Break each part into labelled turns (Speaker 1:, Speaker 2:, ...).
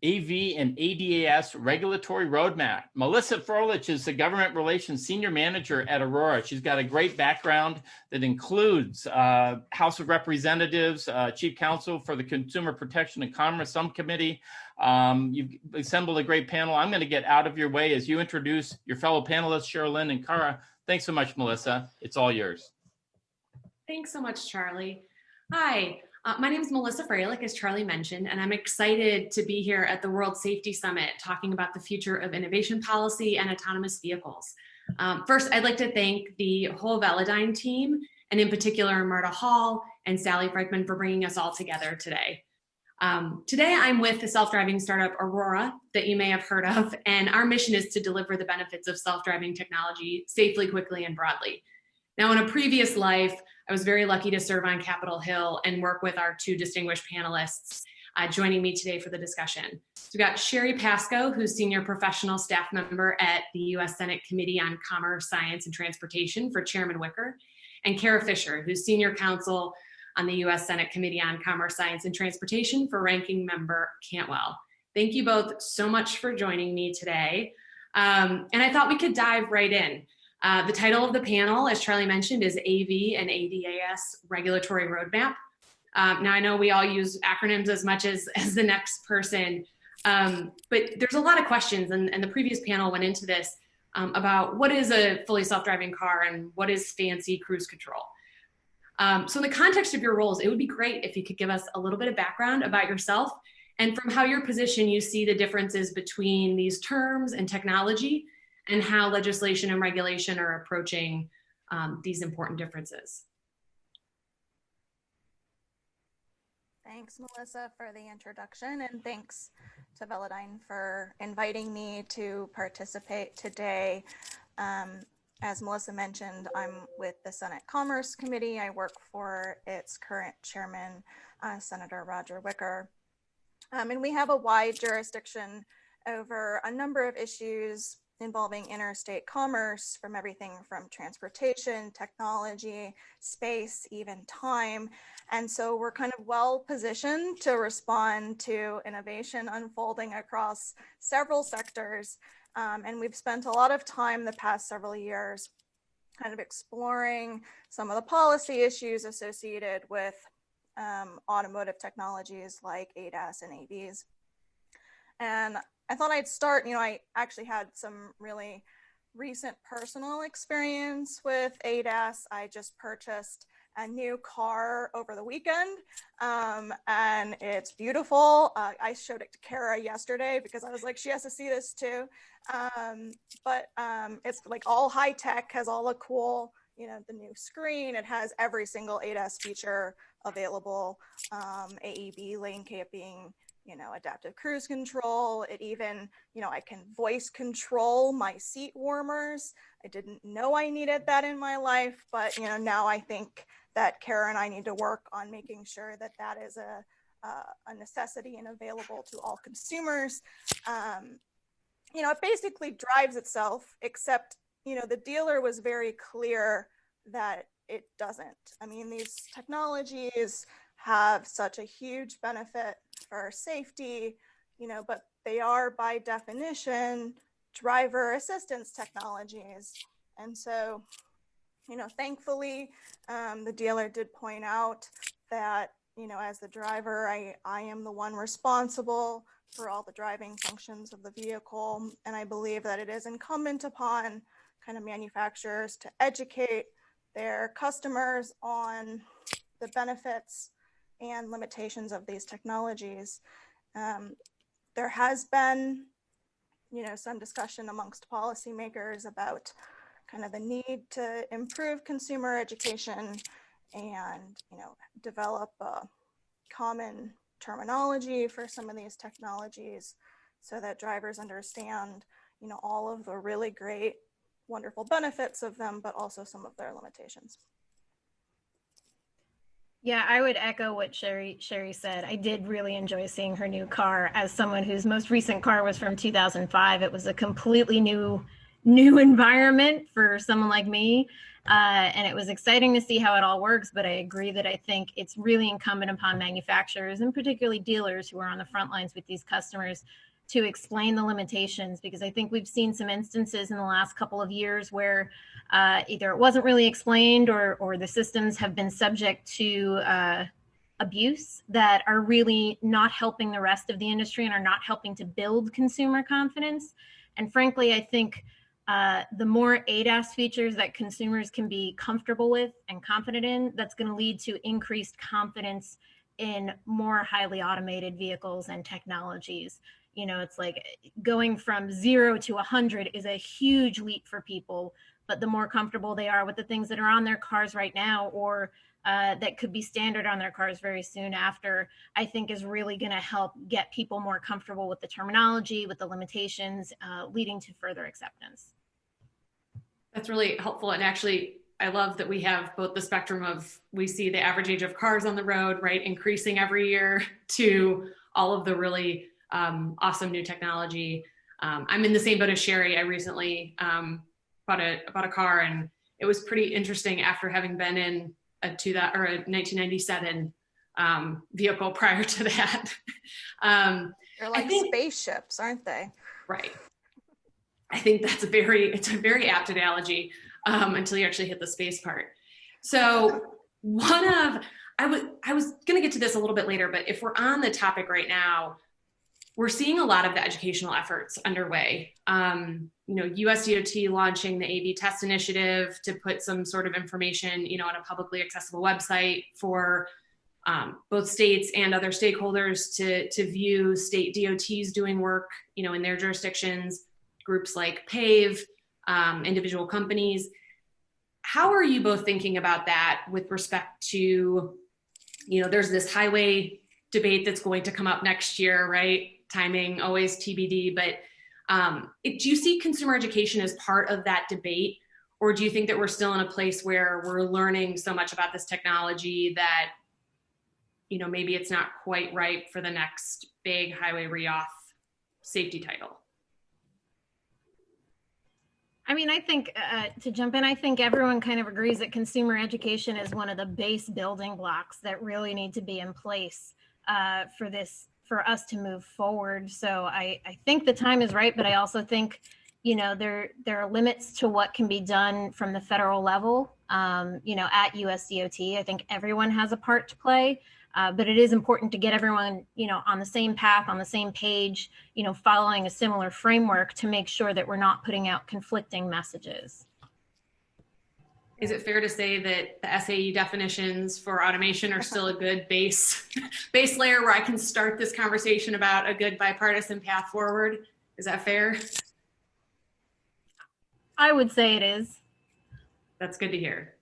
Speaker 1: AV and ADAS regulatory roadmap. Melissa Froelich is the government relations senior manager at Aurora. She's got a great background that includes House of Representatives, chief counsel for the Consumer Protection and Commerce Subcommittee. You've assembled a great panel. I'm going to get out of your way as you introduce your fellow panelists, Cherilyn and Cara. Thanks so much, Melissa. It's all yours.
Speaker 2: Thanks so much, Charlie. Hi. My name is Melissa Froelich, as Charlie mentioned, and I'm excited to be here at the World Safety Summit talking about the future of innovation policy and autonomous vehicles. First, I'd like to thank the whole Velodyne team, and in particular, Marta Hall and Sally Franklin for bringing us all together today. Today, I'm with the self-driving startup Aurora that you may have heard of, and our mission is to deliver the benefits of self-driving technology safely, quickly, and broadly. Now, in a previous life, I was very lucky to serve on Capitol Hill and work with our two distinguished panelists joining me today for the discussion. So we've got Sherry Pascoe, who's senior professional staff member at the U.S. Senate Committee on Commerce, Science, and Transportation for Chairman Wicker, and Kara Fischer, who's senior counsel on the U.S. Senate Committee on Commerce, Science, and Transportation for Ranking Member Cantwell. Thank you both so much for joining me today. And I thought we could dive right in. The title of the panel, as Charlie mentioned, is AV and ADAS Regulatory Roadmap. Now, I know we all use acronyms as much as the next person, but there's a lot of questions, and the previous panel went into this about what is a fully self-driving car and what is fancy cruise control. So in the context of your roles, it would be great if you could give us a little bit of background about yourself and from how your position you see the differences between these terms and technology, and how legislation and regulation are approaching these important differences.
Speaker 3: Thanks, Melissa, for the introduction, and thanks to Velodyne for inviting me to participate today. As Melissa mentioned, I'm with the Senate Commerce Committee. I work for its current chairman, Senator Roger Wicker. And we have a wide jurisdiction over a number of issues involving interstate commerce, from everything from transportation, technology, space, even time. And so we're kind of well positioned to respond to innovation unfolding across several sectors. And we've spent a lot of time the past several years kind of exploring some of the policy issues associated with automotive technologies like ADAS and AVs. And I thought I'd start, I actually had some really recent personal experience with ADAS. I just purchased a new car over the weekend, and it's beautiful. I showed it to Kara yesterday because I was like, she has to see this too. But it's like all high tech, has all the cool, the new screen. It has every single ADAS feature available, AEB, lane keeping, adaptive cruise control. It even, I can voice control my seat warmers. I didn't know I needed that in my life, but, now I think that Kara and I need to work on making sure that that is a necessity and available to all consumers. It basically drives itself, except, the dealer was very clear that it doesn't. I mean, these technologies have such a huge benefit for safety, but they are by definition driver assistance technologies. And so, thankfully, the dealer did point out that, as the driver, I am the one responsible for all the driving functions of the vehicle. And I believe that it is incumbent upon kind of manufacturers to educate their customers on the benefits and limitations of these technologies. There has been, some discussion amongst policymakers about kind of the need to improve consumer education and, develop a common terminology for some of these technologies so that drivers understand, all of the really great, wonderful benefits of them, but also some of their limitations.
Speaker 4: Yeah, I would echo what Sherry said. I did really enjoy seeing her new car. As someone whose most recent car was from 2005, it was a completely new environment for someone like me. And it was exciting to see how it all works, but I agree that I think it's really incumbent upon manufacturers and particularly dealers who are on the front lines with these customers to explain the limitations, because I think we've seen some instances in the last couple of years where either it wasn't really explained or the systems have been subject to abuse that are really not helping the rest of the industry and are not helping to build consumer confidence. And frankly, I think the more ADAS features that consumers can be comfortable with and confident in, that's going to lead to increased confidence in more highly automated vehicles and technologies. You know, it's like going from 0 to 100 is a huge leap for people, but the more comfortable they are with the things that are on their cars right now, or that could be standard on their cars very soon after, I think is really going to help get people more comfortable with the terminology, with the limitations, leading to further acceptance.
Speaker 2: That's really helpful. And actually, I love that we have both the spectrum of, we see the average age of cars on the road, right, increasing every year, to all of the really awesome new technology. I'm in the same boat as Sherry. I recently bought a car, and it was pretty interesting after having been in a 1997 vehicle prior to that.
Speaker 3: They're like spaceships, aren't they?
Speaker 2: Right. I think it's a very apt analogy until you actually hit the space part. So I was going to get to this a little bit later, but if we're on the topic right now, we're seeing a lot of the educational efforts underway. US DOT launching the AV test initiative to put some sort of information, on a publicly accessible website for both states and other stakeholders to view state DOTs doing work, in their jurisdictions, groups like PAVE, individual companies. How are you both thinking about that with respect to, there's this highway debate that's going to come up next year, right? Timing always TBD, but do you see consumer education as part of that debate? Or do you think that we're still in a place where we're learning so much about this technology that, maybe it's not quite right for the next big highway reauth safety title?
Speaker 4: I mean, I think to jump in, I think everyone kind of agrees that consumer education is one of the base building blocks that really need to be in place for us to move forward. So I think the time is right, but I also think, there are limits to what can be done from the federal level, at USDOT. I think everyone has a part to play, but it is important to get everyone, on the same path, on the same page, following a similar framework to make sure that we're not putting out conflicting messages.
Speaker 2: Is it fair to say that the SAE definitions for automation are still a good base layer where I can start this conversation about a good bipartisan path forward? Is that fair?
Speaker 4: I would say it is.
Speaker 2: That's good to hear.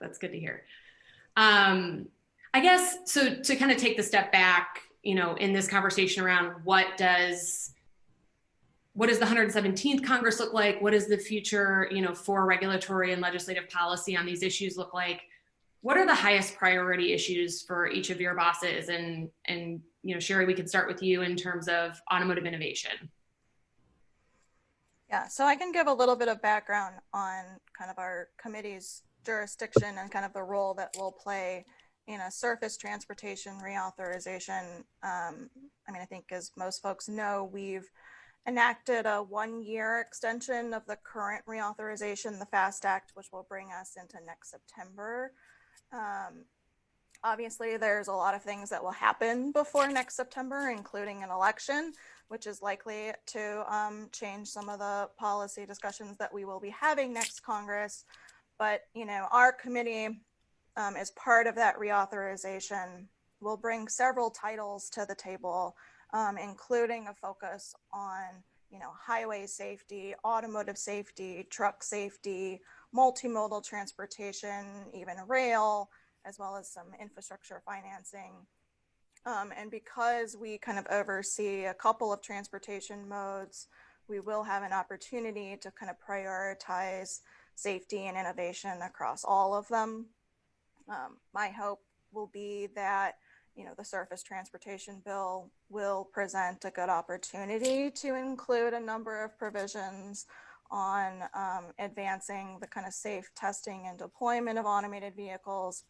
Speaker 2: I guess, so to kind of take the step back, in this conversation around what does the 117th Congress look like? What does the future, for regulatory and legislative policy on these issues look like? What are the highest priority issues for each of your bosses? And Sherry, we could start with you in terms of automotive innovation.
Speaker 3: Yeah, so I can give a little bit of background on kind of our committee's jurisdiction and kind of the role that we'll play in a surface transportation reauthorization. I think as most folks know, we've enacted a 1-year extension of the current reauthorization, the FAST Act, which will bring us into next September. Obviously, there's a lot of things that will happen before next September, including an election, which is likely to change some of the policy discussions that we will be having next Congress. But, our committee, as part of that reauthorization, will bring several titles to the table, including a focus on, highway safety, automotive safety, truck safety, multimodal transportation, even rail, as well as some infrastructure financing. And because we kind of oversee a couple of transportation modes, we will have an opportunity to kind of prioritize safety and innovation across all of them. My hope will be that, the surface transportation bill will present a good opportunity to include a number of provisions on advancing the kind of safe testing and deployment of automated vehicles.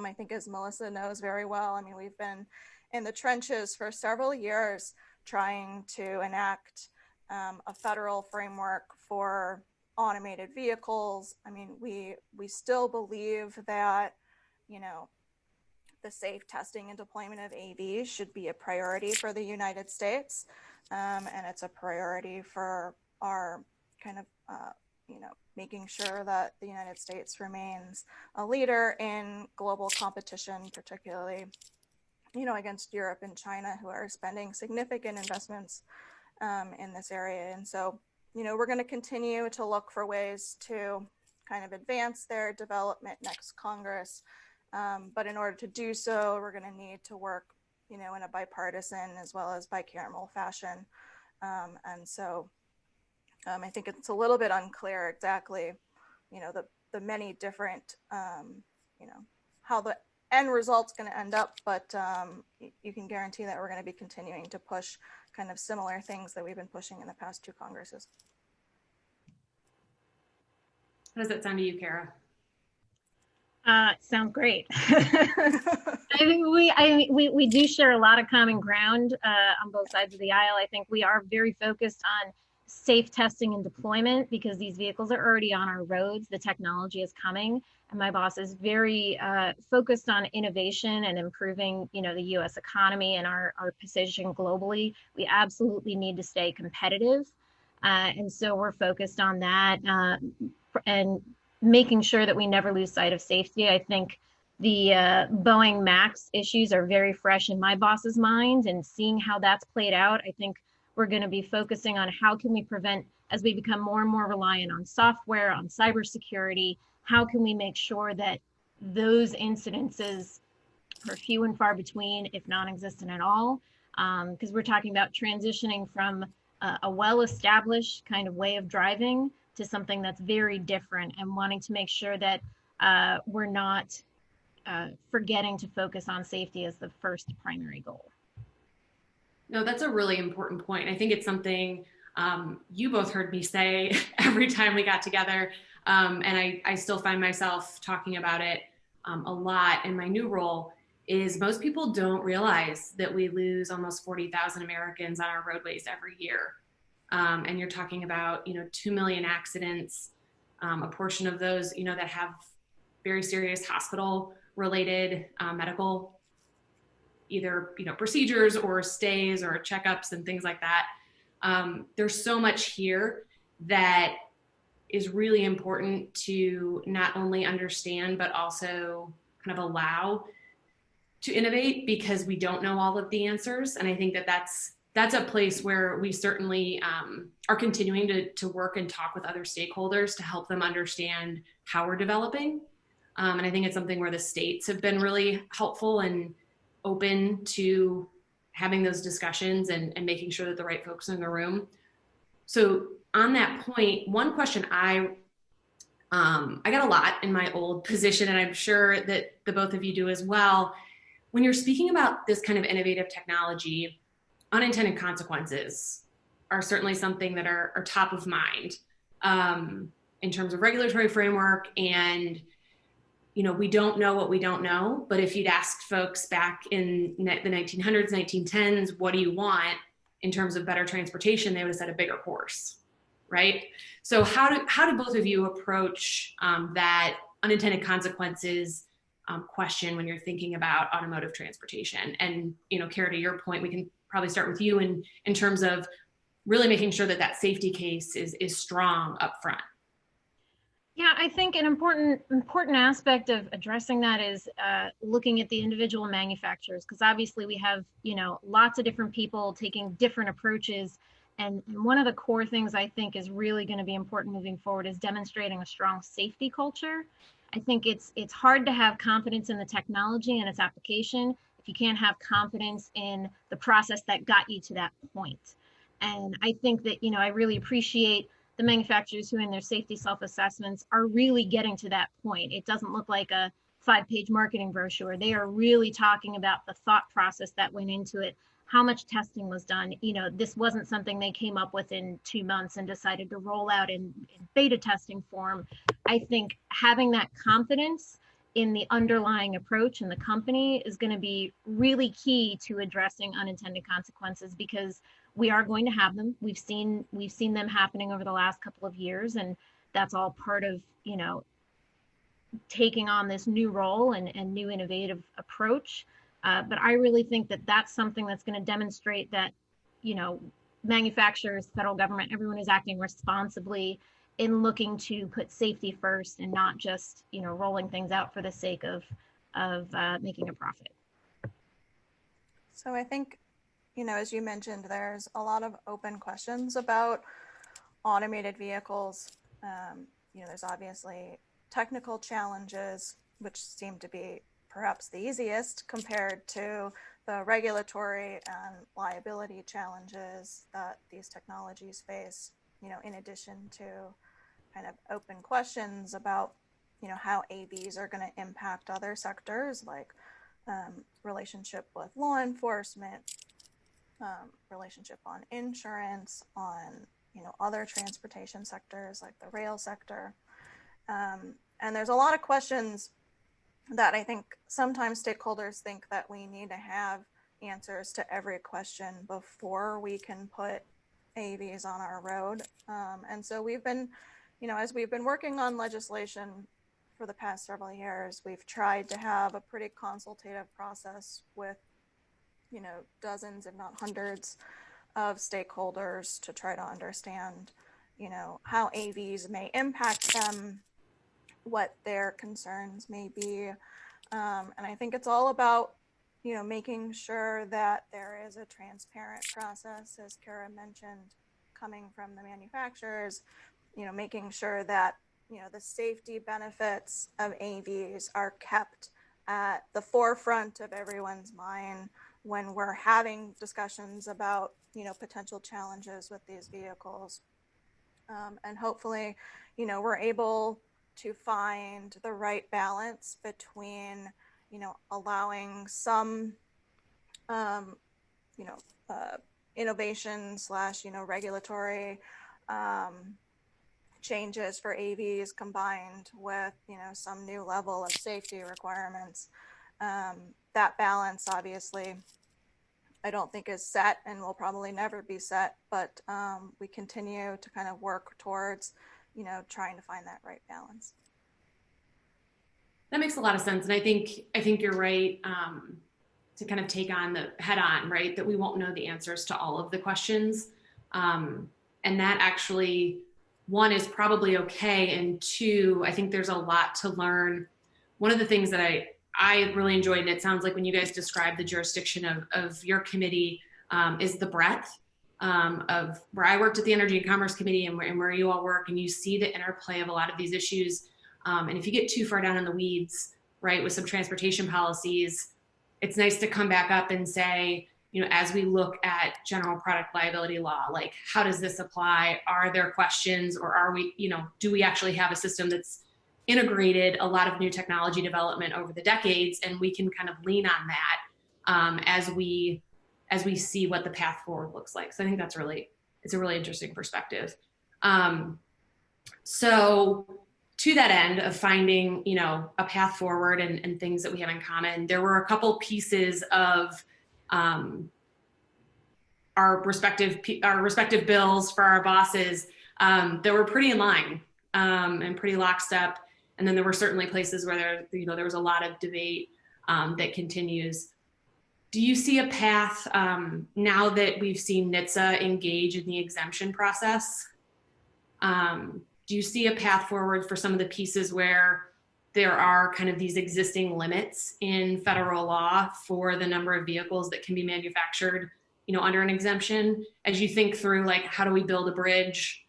Speaker 3: I think, as Melissa knows very well, I mean, we've been in the trenches for several years trying to enact a federal framework for automated vehicles. I mean, we still believe that, you know, the safe testing and deployment of AVs should be a priority for the United States. And it's a priority for our kind of, you know, making sure that the United States remains a leader in global competition, particularly, you know, against Europe and China, who are spending significant investments in this area. And so, you know, we're going to continue to look for ways to kind of advance their development next Congress. But in order to do so, we're going to need to work, you know, in a bipartisan as well as bicameral fashion. And so I think it's a little bit unclear exactly, you know, the many different, you know, how the end result's going to end up, but you can guarantee that we're going to be continuing to push kind of similar things that we've been pushing in the past two Congresses.
Speaker 2: How does that sound to you, Kara?
Speaker 4: Sounds great. I think we do share a lot of common ground on both sides of the aisle. I think we are very focused on safe testing and deployment because these vehicles are already on our roads. The technology is coming, and my boss is very focused on innovation and improving, you know, the U.S. economy and our position globally. We absolutely need to stay competitive, and so we're focused on that and making sure that we never lose sight of safety. I think the Boeing MAX issues are very fresh in my boss's mind, and seeing how that's played out, I think we're going to be focusing on how can we prevent, as we become more and more reliant on software, on cybersecurity, how can we make sure that those incidences are few and far between, if non-existent at all, because we're talking about transitioning from a well-established kind of way of driving to something that's very different, and wanting to make sure that we're not forgetting to focus on safety as the first primary goal.
Speaker 2: No, that's a really important point. I think it's something you both heard me say every time we got together, and I still find myself talking about it a lot in my new role, is most people don't realize that we lose almost 40,000 Americans on our roadways every year. And you're talking about, you know, 2 million accidents, a portion of those, you know, that have very serious hospital related medical, either, you know, procedures or stays or checkups and things like that. There's so much here that is really important to not only understand, but also kind of allow to innovate, because we don't know all of the answers. And I think that that's a place where we certainly are continuing to work and talk with other stakeholders to help them understand how we're developing. And I think it's something where the states have been really helpful and open to having those discussions and making sure that the right folks are in the room. So on that point, one question I got a lot in my old position, and I'm sure that the both of you do as well. When you're speaking about this kind of innovative technology, unintended consequences are certainly something that are top of mind in terms of regulatory framework. And, you know, we don't know what we don't know, but if you'd asked folks back in the 1900s, 1910s, what do you want in terms of better transportation, they would have said a bigger horse, right? So how do both of you approach that unintended consequences question when you're thinking about automotive transportation? And, you know, Kara, to your point, we can probably start with you in terms of really making sure that safety case is strong up front.
Speaker 4: Yeah, I think an important aspect of addressing that is looking at the individual manufacturers, because obviously we have, you know, lots of different people taking different approaches. And one of the core things I think is really going to be important moving forward is demonstrating a strong safety culture. I think it's hard to have confidence in the technology and its application if you can't have confidence in the process that got you to that point. And I think that, you know, I really appreciate the manufacturers who in their safety self-assessments are really getting to that point. It doesn't look like a 5-page marketing brochure. They are really talking about the thought process that went into it. how much testing was done. You know, this wasn't something they came up with in 2 months and decided to roll out in beta testing form. I think having that confidence in the underlying approach in the company is going to be really key to addressing unintended consequences, because we are going to have them. We've seen them happening over the last couple of years, and that's all part of, you know, taking on this new role and new innovative approach. But I really think that that's something that's going to demonstrate that, you know, manufacturers, federal government, everyone is acting responsibly in looking to put safety first and not just, you know, rolling things out for the sake of making a profit.
Speaker 3: So I think, you know, as you mentioned, there's a lot of open questions about automated vehicles. You know, there's obviously technical challenges, which seem to be perhaps the easiest compared to the regulatory and liability challenges that these technologies face, you know, in addition to kind of open questions about, you know, how AVs are going to impact other sectors, like relationship with law enforcement, relationship on insurance, on, you know, other transportation sectors like the rail sector. And there's a lot of questions that I think sometimes stakeholders think that we need to have answers to every question before we can put AVs on our road. And so we've been, you know, as we've been working on legislation for the past several years, we've tried to have a pretty consultative process with, you know, dozens, if not hundreds of stakeholders to try to understand, you know, how AVs may impact them, what their concerns may be. And I think it's all about, you know, making sure that there is a transparent process, as Kara mentioned, coming from the manufacturers, you know, making sure that, you know, the safety benefits of AVs are kept at the forefront of everyone's mind when we're having discussions about, you know, potential challenges with these vehicles. And hopefully, you know, we're able to find the right balance between, you know, allowing some, you know, innovation / you know, regulatory changes for AVs combined with, you know, some new level of safety requirements. That balance, obviously, I don't think is set and will probably never be set, but we continue to kind of work towards, you know, trying to find that right balance.
Speaker 2: That makes a lot of sense. And I think you're right to kind of take on the head on, right, that we won't know the answers to all of the questions. And that actually, one, is probably okay. And two, I think there's a lot to learn. One of the things that I really enjoyed, and it sounds like when you guys describe the jurisdiction of your committee, is the breadth of where I worked at the Energy and Commerce Committee and where you all work, and you see the interplay of a lot of these issues. And if you get too far down in the weeds, right, with some transportation policies, it's nice to come back up and say, you know, as we look at general product liability law, like, how does this apply? Are there questions, or are we, you know, do we actually have a system that's integrated a lot of new technology development over the decades, and we can kind of lean on that as we see what the path forward looks like. So I think it's a really interesting perspective. So to that end of finding, you know, a path forward and things that we have in common, there were a couple pieces of our respective bills for our bosses that were pretty in line and pretty lockstep. And then there were certainly places where there was a lot of debate that continues. Do you see a path now that we've seen NHTSA engage in the exemption process? Do you see a path forward for some of the pieces where there are kind of these existing limits in federal law for the number of vehicles that can be manufactured, you know, under an exemption? As you think through, like, how do we build a bridge,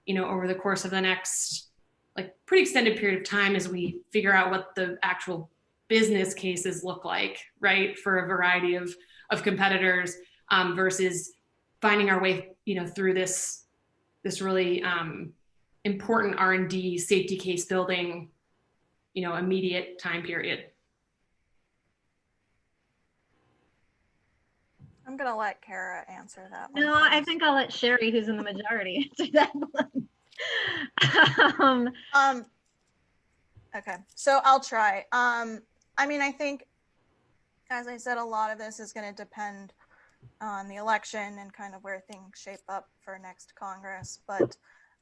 Speaker 2: you know, over the course of the next, like, pretty extended period of time as we figure out what the actual business cases look like, right, for a variety of competitors versus finding our way, you know, through this really important R&D safety case building, you know, immediate time period?
Speaker 3: I'm gonna let Kara answer that one.
Speaker 4: No, I think I'll let Sherry, who's in the majority, answer that one.
Speaker 3: Okay, so I'll try. I mean, I think, as I said, a lot of this is going to depend on the election and kind of where things shape up for next Congress. But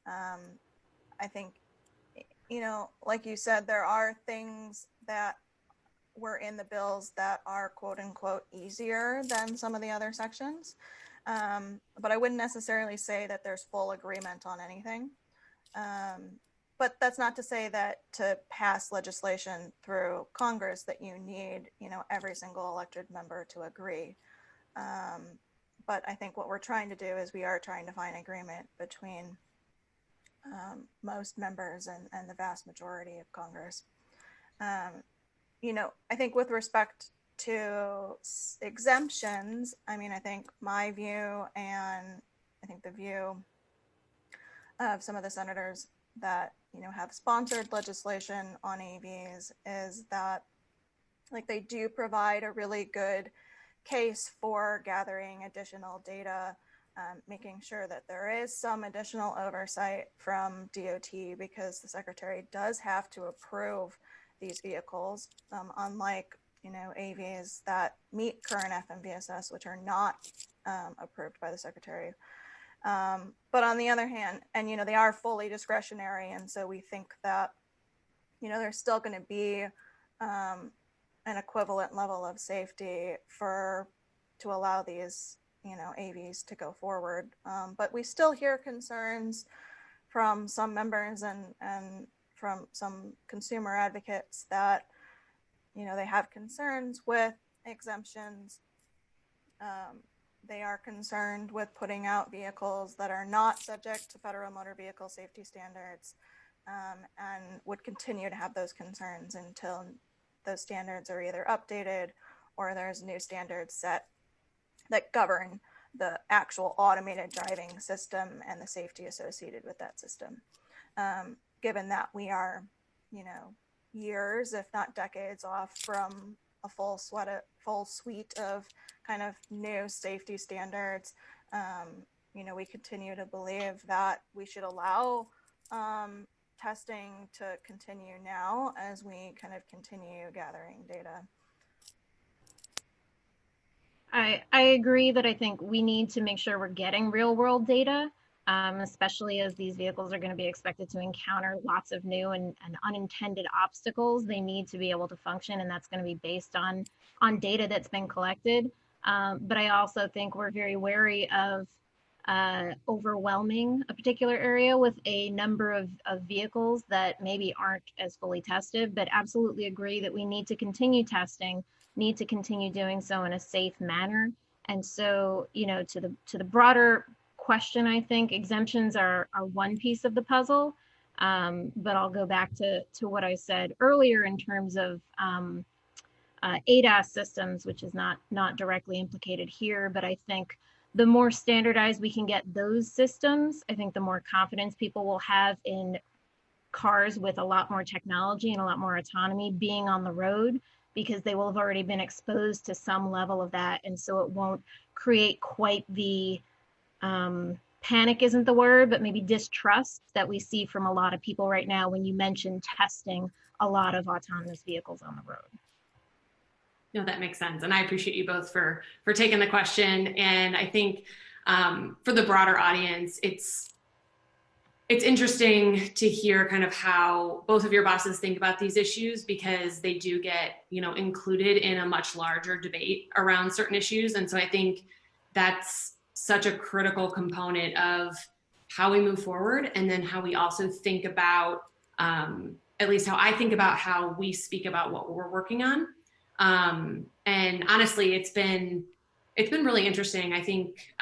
Speaker 3: I think, you know, like you said, there are things that were in the bills that are quote unquote easier than some of the other sections. But I wouldn't necessarily say that there's full agreement on anything. But that's not to say that to pass legislation through Congress that you need, you know, every single elected member to agree. But I think what we're trying to do is we are trying to find agreement between most members and the vast majority of Congress. You know, I think with respect to exemptions, I mean, I think my view and I think the view of some of the senators that, you know, have sponsored legislation on EVs is that, like, they do provide a really good case for gathering additional data, making sure that there is some additional oversight from DOT, because the secretary does have to approve these vehicles, unlike, you know, AVs that meet current FMVSS, which are not approved by the secretary. But on the other hand, and, you know, they are fully discretionary. And so we think that, you know, there's still going to be an equivalent level of safety to allow these, you know, AVs to go forward. But we still hear concerns from some members and from some consumer advocates that, you know, they have concerns with exemptions. They are concerned with putting out vehicles that are not subject to federal motor vehicle safety standards, and would continue to have those concerns until those standards are either updated or there's new standards set that govern the actual automated driving system and the safety associated with that system. Given that we are, you know, years, if not decades off from a full suite of kind of new safety standards, you know, we continue to believe that we should allow testing to continue now as we kind of continue gathering data.
Speaker 4: I agree that I think we need to make sure we're getting real world data, especially as these vehicles are going to be expected to encounter lots of new and unintended obstacles. They need to be able to function, and that's going to be based on data that's been collected. But I also think we're very wary of overwhelming a particular area with a number of vehicles that maybe aren't as fully tested, but absolutely agree that we need to continue testing, need to continue doing so in a safe manner. And so, you know, to the broader question, I think exemptions are one piece of the puzzle, but I'll go back to what I said earlier in terms of ADAS systems, which is not directly implicated here, but I think the more standardized we can get those systems, I think the more confidence people will have in cars with a lot more technology and a lot more autonomy being on the road, because they will have already been exposed to some level of that. And so it won't create quite the panic isn't the word, but maybe distrust that we see from a lot of people right now when you mention testing a lot of autonomous vehicles on the road.
Speaker 2: No, that makes sense. And I appreciate you both for taking the question. And I think for the broader audience, it's interesting to hear kind of how both of your bosses think about these issues, because they do get, you know, included in a much larger debate around certain issues. And so I think that's such a critical component of how we move forward, and then how we also think about, at least how I think about how we speak about what we're working on. And honestly, it's been really interesting. I think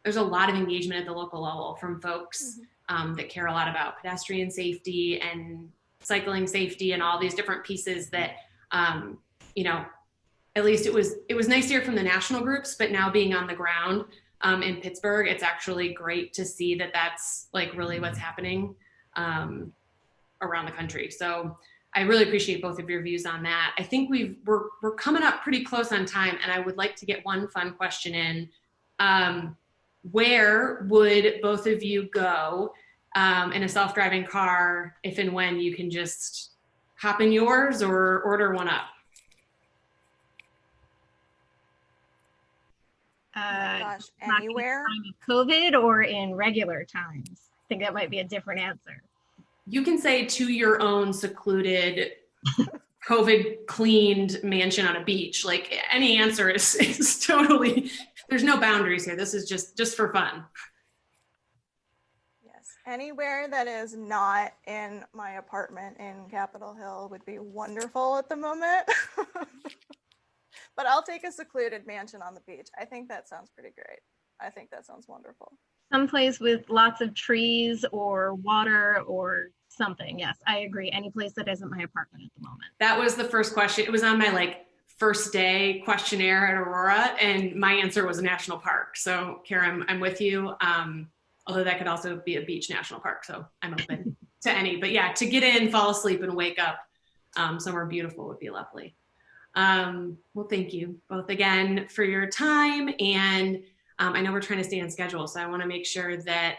Speaker 2: there's a lot of engagement at the local level from folks that care a lot about pedestrian safety and cycling safety and all these different pieces that, you know, at least it was nice to hear from the national groups, but now being on the ground in Pittsburgh, it's actually great to see that that's like really what's happening around the country. So I really appreciate both of your views on that. I think we're coming up pretty close on time, and I would like to get one fun question in. Where would both of you go in a self-driving car if and when you can just hop in yours or order one up?
Speaker 3: Gosh, anywhere.
Speaker 4: COVID or in regular times? I think that might be a different answer.
Speaker 2: You can say to your own secluded, COVID cleaned mansion on a beach. Like any answer is totally, there's no boundaries here. This is just for fun.
Speaker 3: Yes, anywhere that is not in my apartment in Capitol Hill would be wonderful at the moment. But I'll take a secluded mansion on the beach. I think that sounds pretty great. I think that sounds wonderful.
Speaker 4: Someplace with lots of trees or water or something. Yes, I agree. Any place that isn't my apartment at the moment.
Speaker 2: That was the first question. It was on my first day questionnaire at Aurora, and my answer was a national park. So Kara, I'm with you. Although that could also be a beach national park. So I'm open to any, but yeah, to get in, fall asleep and wake up somewhere beautiful would be lovely. Well, thank you both again for your time. And I know we're trying to stay on schedule, so I want to make sure that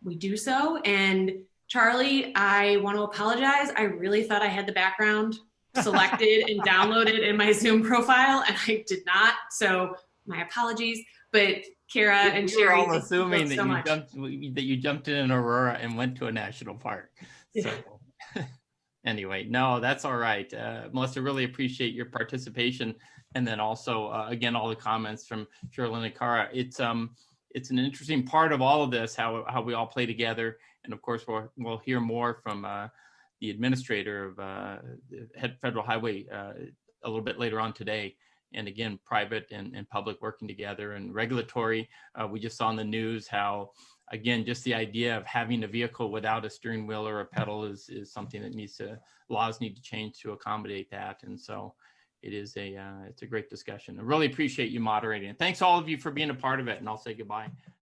Speaker 2: we do so. And Charlie, I want to apologize. I really thought I had the background selected and downloaded in my Zoom profile, and I did not. So my apologies. But Kara and Sherry,
Speaker 1: I'm assuming that you jumped in Aurora and went to a national park. So. Anyway, no, that's all right. Melissa, really appreciate your participation. And then also, again, all the comments from Cherilyn and Kara. It's an interesting part of all of this, how we all play together. And of course, we'll hear more from the administrator of Head Federal Highway a little bit later on today. And again, private and public working together, and regulatory. We just saw in the news how, again, just the idea of having a vehicle without a steering wheel or a pedal is something that laws need to change to accommodate that. And so it's a great discussion. I really appreciate you moderating. And thanks all of you for being a part of it. And I'll say goodbye.